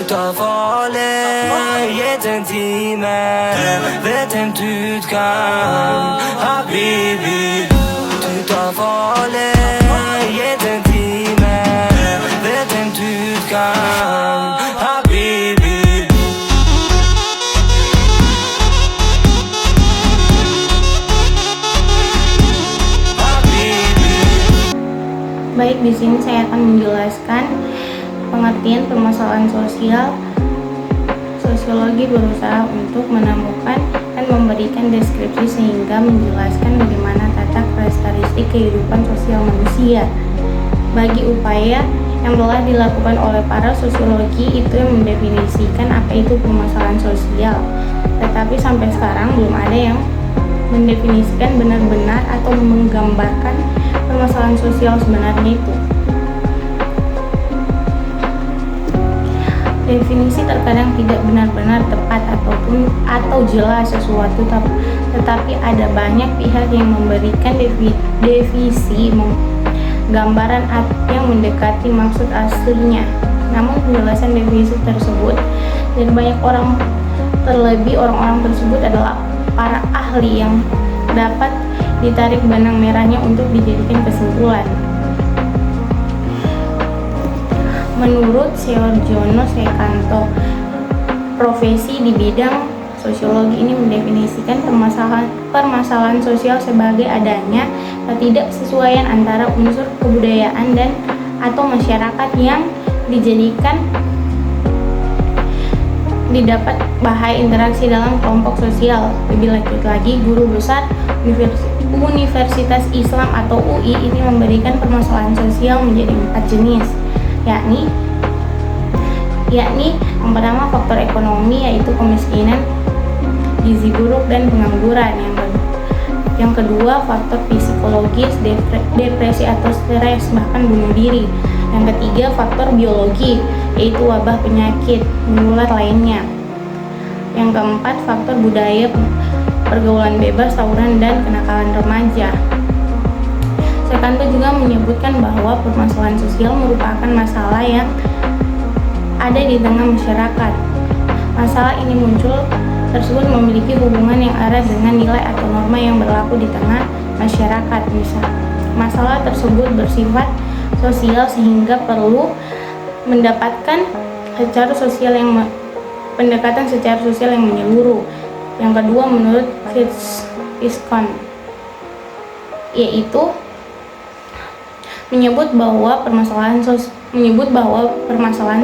tar farlig, gitt en time. Vet hvem du kan, habibi. Du tar farlig, gitt en time. Vet hvem du kan, habibi. Baik, di sini saya akan menjelaskan pengertian permasalahan sosial. Sosiologi berusaha untuk menemukan dan memberikan deskripsi sehingga menjelaskan bagaimana tata karakteristik kehidupan sosial manusia. Bagi upaya yang telah dilakukan oleh para sosiologi itu yang mendefinisikan apa itu permasalahan sosial. Tetapi sampai sekarang belum ada yang mendefinisikan benar-benar atau menggambarkan permasalahan sosial sebenarnya itu. Definisi terkadang tidak benar-benar tepat atau jelas sesuatu, tetapi ada banyak pihak yang memberikan definisi gambaran yang mendekati maksud aslinya. Namun penjelasan definisi tersebut dan banyak orang, terlebih orang-orang tersebut adalah para ahli yang dapat ditarik benang merahnya untuk dijadikan kesimpulan. Menurut Giorgio Secanto, profesi di bidang sosiologi ini mendefinisikan permasalahan sosial sebagai adanya ketidaksesuaian antara unsur kebudayaan dan atau masyarakat yang dijadikan didapat bahaya interaksi dalam kelompok sosial. Lebih lanjut lagi, guru besar Universitas Islam atau UI ini memberikan permasalahan sosial menjadi 4 jenis, yakni yang pertama faktor ekonomi, yaitu kemiskinan, gizi buruk, dan pengangguran. Yang kedua faktor psikologis, depresi atau stres, bahkan bunuh diri. Yang ketiga faktor biologi, yaitu wabah, penyakit menular lainnya. Yang keempat faktor budaya, pergaulan bebas, tawuran, dan kenakalan remaja. Secanto juga menyebutkan bahwa permasalahan sosial merupakan masalah yang ada di tengah masyarakat. Masalah ini tersebut memiliki hubungan yang erat dengan nilai atau norma yang berlaku di tengah masyarakat. Misal, masalah tersebut bersifat sosial sehingga perlu mendapatkan pendekatan secara sosial yang menyeluruh. Yang kedua, menurut Viscon, yaitu menyebut bahwa permasalahan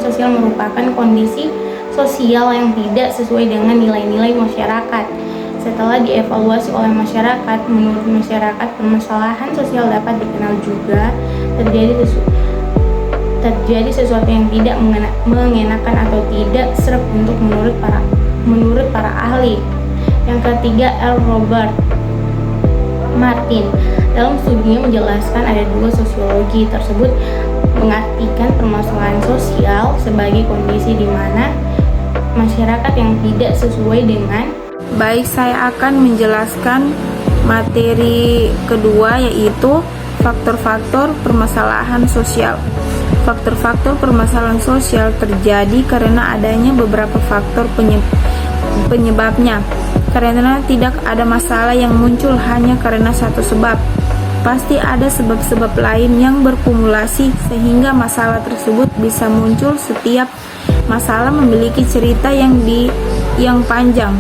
sosial merupakan kondisi sosial yang tidak sesuai dengan nilai-nilai masyarakat. Setelah dievaluasi oleh masyarakat, menurut masyarakat permasalahan sosial dapat dikenal juga terjadi sesuatu yang tidak mengenakan atau tidak serap menurut para ahli. Yang ketiga, L. Robert Martin dalam studinya menjelaskan ada 2 sosiologi tersebut mengartikan permasalahan sosial sebagai kondisi di mana masyarakat yang tidak sesuai dengan. Baik, saya akan menjelaskan materi kedua, yaitu faktor-faktor permasalahan sosial. Faktor-faktor permasalahan sosial terjadi karena adanya beberapa faktor penyebabnya. Karena tidak ada masalah yang muncul hanya karena satu sebab. Pasti ada sebab-sebab lain yang berkumulasi sehingga masalah tersebut bisa muncul. Setiap masalah memiliki cerita yang panjang.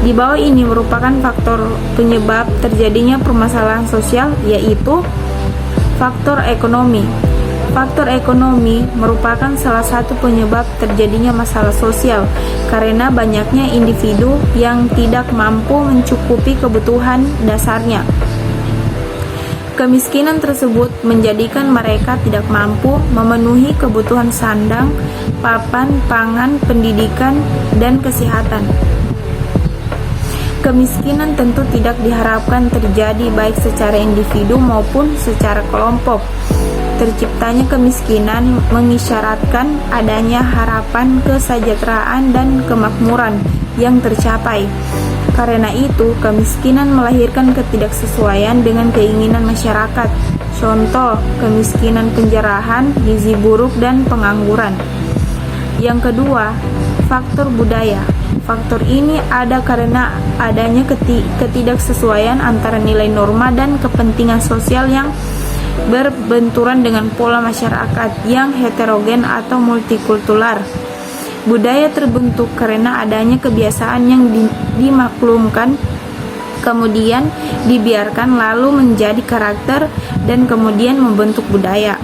Di bawah ini merupakan faktor penyebab terjadinya permasalahan sosial, yaitu faktor ekonomi. Faktor ekonomi merupakan salah satu penyebab terjadinya masalah sosial karena banyaknya individu yang tidak mampu mencukupi kebutuhan dasarnya. Kemiskinan tersebut menjadikan mereka tidak mampu memenuhi kebutuhan sandang, papan, pangan, pendidikan, dan kesehatan. Kemiskinan tentu tidak diharapkan terjadi baik secara individu maupun secara kelompok. Terciptanya kemiskinan mengisyaratkan adanya harapan kesejahteraan dan kemakmuran yang tercapai. Karena itu, kemiskinan melahirkan ketidaksesuaian dengan keinginan masyarakat. Contoh, kemiskinan penjarahan, gizi buruk, dan pengangguran. Yang kedua, faktor budaya. Faktor ini ada karena adanya ketidaksesuaian antara nilai norma dan kepentingan sosial yang berbenturan dengan pola masyarakat yang heterogen atau multikultural. Budaya terbentuk karena adanya kebiasaan yang dimaklumkan, kemudian dibiarkan lalu menjadi karakter dan kemudian membentuk budaya.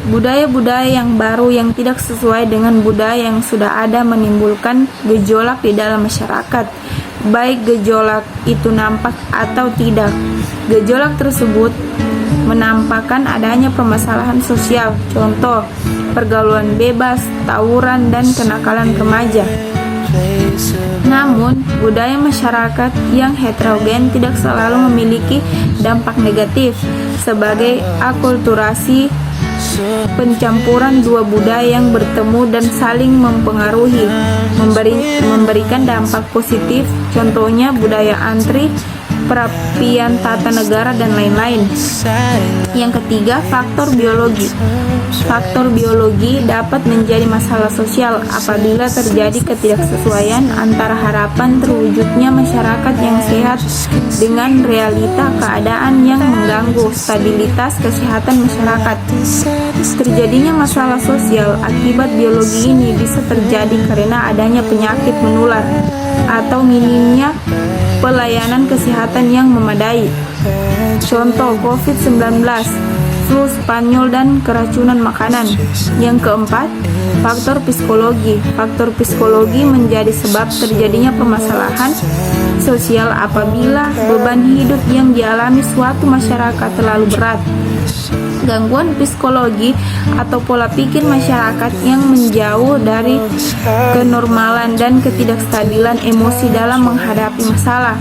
Budaya-budaya yang baru yang tidak sesuai dengan budaya yang sudah ada menimbulkan gejolak di dalam masyarakat, baik gejolak itu nampak atau tidak. Gejolak tersebut menampakkan adanya permasalahan sosial, contoh pergaulan bebas, tawuran, dan kenakalan remaja. Namun, budaya masyarakat yang heterogen tidak selalu memiliki dampak negatif sebagai akulturasi, pencampuran dua budaya yang bertemu dan saling mempengaruhi, memberikan dampak positif, contohnya budaya antri, perapian tata negara, dan lain-lain. Yang ketiga, faktor biologi. Faktor biologi dapat menjadi masalah sosial apabila terjadi ketidaksesuaian antara harapan terwujudnya masyarakat yang sehat dengan realita keadaan yang mengganggu stabilitas kesehatan masyarakat. Terjadinya masalah sosial akibat biologi ini bisa terjadi karena adanya penyakit menular atau minimnya pelayanan kesehatan yang memadai. Contoh COVID-19, flu Spanyol, dan keracunan makanan. Yang keempat, faktor psikologi. Faktor psikologi menjadi sebab terjadinya permasalahan sosial apabila beban hidup yang dialami suatu masyarakat terlalu berat. Gangguan psikologi atau pola pikir masyarakat yang menjauh dari kenormalan dan ketidakstabilan emosi dalam menghadapi masalah.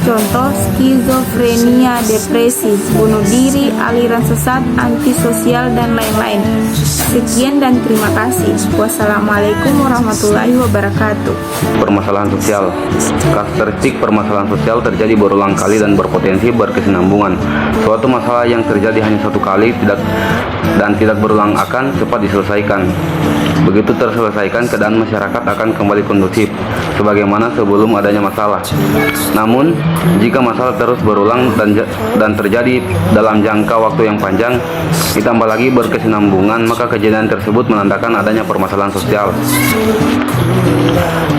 Contoh, skizofrenia, depresi, bunuh diri, aliran sesat, antisosial, dan lain-lain. Sekian dan terima kasih. Wassalamualaikum warahmatullahi wabarakatuh. Permasalahan sosial. Karakteristik permasalahan sosial terjadi berulang kali dan berpotensi berkesinambungan. Suatu masalah yang terjadi hanya satu kali tidak berulang akan cepat diselesaikan. Begitu terselesaikan, keadaan masyarakat akan kembali kondusif sebagaimana sebelum adanya masalah. Namun, jika masalah terus berulang dan terjadi dalam jangka waktu yang panjang, ditambah lagi berkesinambungan, maka kejadian tersebut menandakan adanya permasalahan sosial.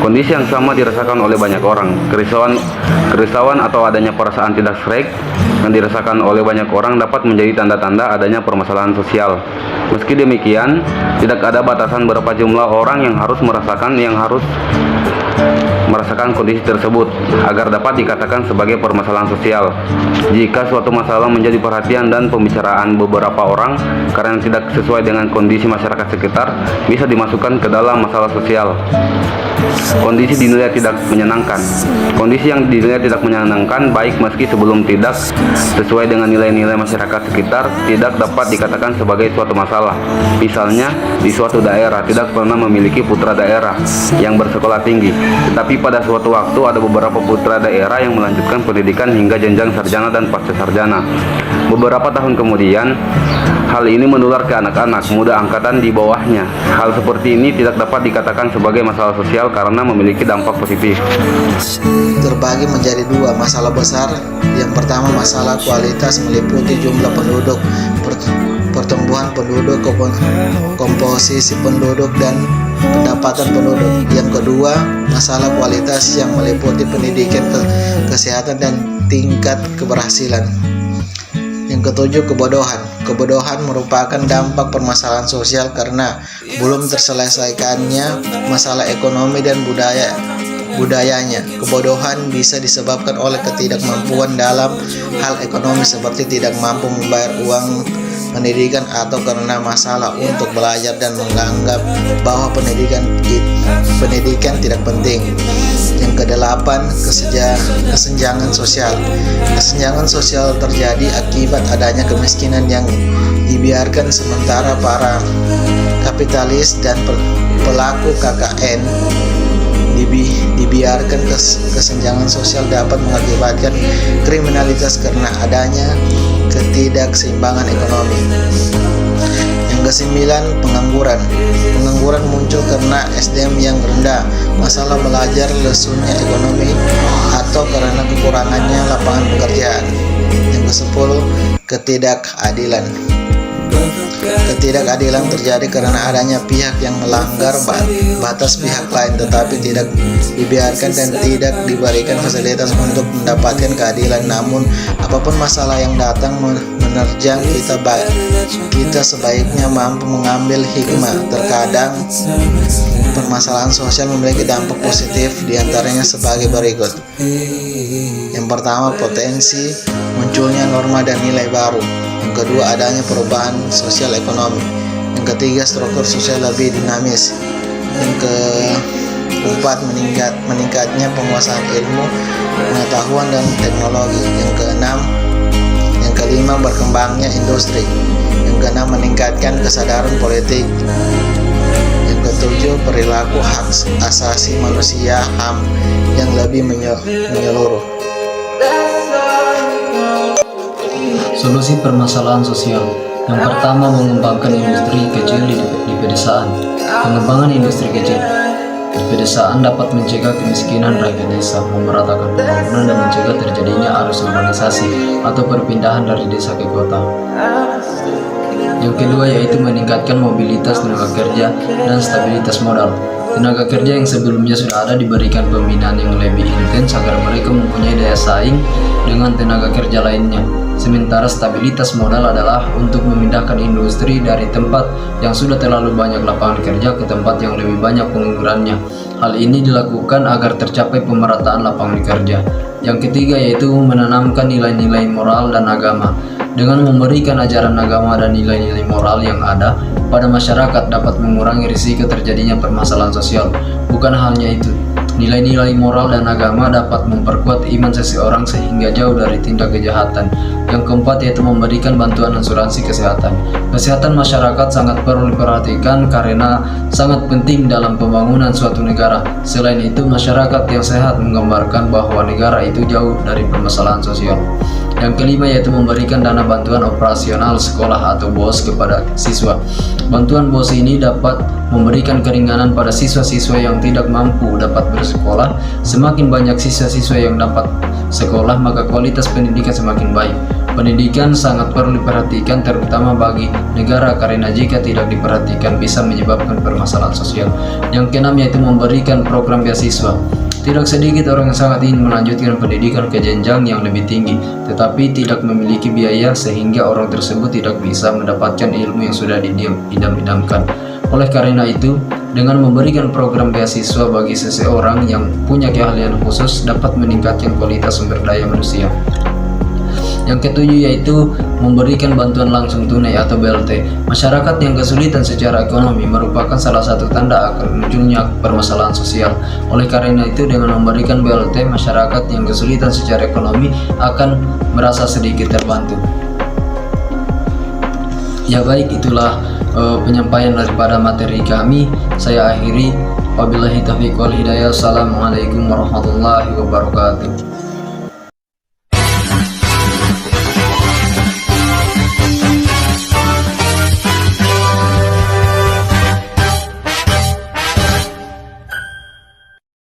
Kondisi yang sama dirasakan oleh banyak orang. Kerisauan atau adanya perasaan tidak sreg yang dirasakan oleh banyak orang dapat menjadi tanda-tanda adanya permasalahan sosial. Meski demikian, tidak ada batasan berapa jumlah orang yang harus merasakan kondisi tersebut agar dapat dikatakan sebagai permasalahan sosial. Jika suatu masalah menjadi perhatian dan pembicaraan beberapa orang karena tidak sesuai dengan kondisi masyarakat sekitar, bisa dimasukkan ke dalam masalah sosial. Kondisi dinilai tidak menyenangkan. Kondisi yang dinilai tidak menyenangkan baik meski sebelum tidak sesuai dengan nilai-nilai masyarakat sekitar tidak dapat dikatakan sebagai suatu masalah. Misalnya, di suatu daerah tidak pernah memiliki putra daerah yang bersekolah tinggi, tetapi pada suatu waktu ada beberapa putra daerah yang melanjutkan pendidikan hingga jenjang sarjana dan pasca sarjana. Beberapa tahun kemudian, hal ini menular ke anak-anak muda angkatan di bawahnya. Hal seperti ini tidak dapat dikatakan sebagai masalah sosial karena memiliki dampak positif. Terbagi menjadi dua masalah besar. Yang pertama, masalah kualitas meliputi jumlah penduduk, pertumbuhan penduduk, komposisi penduduk, dan pendapatan penduduk. Yang kedua, masalah kualitas yang meliputi pendidikan, kesehatan, dan tingkat keberhasilan. Yang ketujuh, kebodohan. Kebodohan merupakan dampak permasalahan sosial karena belum terselesaikannya masalah ekonomi dan budayanya. Kebodohan bisa disebabkan oleh ketidakmampuan dalam hal ekonomi seperti tidak mampu membayar uang pendidikan atau karena masalah untuk belajar dan menganggap bahwa pendidikan tidak penting. Yang kedelapan, kesenjangan sosial. Kesenjangan sosial terjadi akibat adanya kemiskinan yang dibiarkan sementara para kapitalis dan pelaku KKN dibiarkan. Kesenjangan sosial dapat mengakibatkan kriminalitas karena adanya ketidakseimbangan ekonomi. Yang kesembilan, pengangguran. muncul karena SDM yang rendah, masalah belajar, lesunya ekonomi, atau karena kekurangannya lapangan pekerjaan. Yang ke-10, ketidakadilan. Ketidakadilan terjadi karena adanya pihak yang melanggar batas pihak lain tetapi tidak dibiarkan dan tidak diberikan fasilitas untuk mendapatkan keadilan. Namun apapun masalah yang datang menerjang kita sebaiknya mampu mengambil hikmah. Terkadang permasalahan sosial memiliki dampak positif, diantaranya sebagai berikut. Yang pertama, potensi munculnya norma dan nilai baru. Yang kedua, adanya perubahan sosial ekonomi. Yang ketiga, struktur sosial lebih dinamis. Yang keempat, meningkatnya penguasaan ilmu, pengetahuan dan teknologi. Yang kelima, berkembangnya industri. Yang keenam, meningkatkan kesadaran politik. Yang ketujuh, perilaku hak asasi manusia HAM yang lebih menyeluruh. Solusi permasalahan sosial. Yang pertama, mengembangkan industri kecil di pedesaan. Pengembangan industri kecil di pedesaan dapat mencegah kemiskinan rakyat desa, memeratakan pembangunan dan mencegah terjadinya arus urbanisasi atau perpindahan dari desa ke kota. Yang kedua yaitu meningkatkan mobilitas tenaga kerja dan stabilitas modal. Tenaga kerja yang sebelumnya sudah ada diberikan pembinaan yang lebih intens agar mereka mempunyai daya saing dengan tenaga kerja lainnya. Sementara stabilitas modal adalah untuk memindahkan industri dari tempat yang sudah terlalu banyak lapangan kerja ke tempat yang lebih banyak penganggurannya. Hal ini dilakukan agar tercapai pemerataan lapangan kerja. Yang ketiga yaitu menanamkan nilai-nilai moral dan agama. Dengan memberikan ajaran agama dan nilai-nilai moral yang ada pada masyarakat dapat mengurangi risiko terjadinya permasalahan sosial. Bukan hanya itu, nilai-nilai moral dan agama dapat memperkuat iman seseorang sehingga jauh dari tindak kejahatan. Yang keempat yaitu memberikan bantuan asuransi kesehatan. Kesehatan masyarakat sangat perlu diperhatikan karena sangat penting dalam pembangunan suatu negara. Selain itu, masyarakat yang sehat menggambarkan bahwa negara itu jauh dari permasalahan sosial. Yang kelima yaitu memberikan dana bantuan operasional sekolah atau BOS kepada siswa. Bantuan BOS ini dapat memberikan keringanan pada siswa-siswa yang tidak mampu dapat bersekolah. Semakin banyak siswa-siswa yang dapat sekolah, maka kualitas pendidikan semakin baik. Pendidikan sangat perlu diperhatikan terutama bagi negara karena jika tidak diperhatikan bisa menyebabkan permasalahan sosial. Yang keenam yaitu memberikan program beasiswa. Tidak sedikit orang yang sangat ingin melanjutkan pendidikan ke jenjang yang lebih tinggi, tetapi tidak memiliki biaya sehingga orang tersebut tidak bisa mendapatkan ilmu yang sudah diidam-idamkan. Oleh karena itu, dengan memberikan program beasiswa bagi seseorang yang punya keahlian khusus dapat meningkatkan kualitas sumber daya manusia. Yang ketujuh yaitu memberikan bantuan langsung tunai atau BLT. Masyarakat yang kesulitan secara ekonomi merupakan salah satu tanda akan munculnya permasalahan sosial. Oleh karena itu, dengan memberikan BLT, masyarakat yang kesulitan secara ekonomi akan merasa sedikit terbantu. Ya baik, itulah penyampaian daripada materi kami. Saya akhiri. Wabillahi taufiq wal hidayah. Assalamualaikum warahmatullahi wabarakatuh.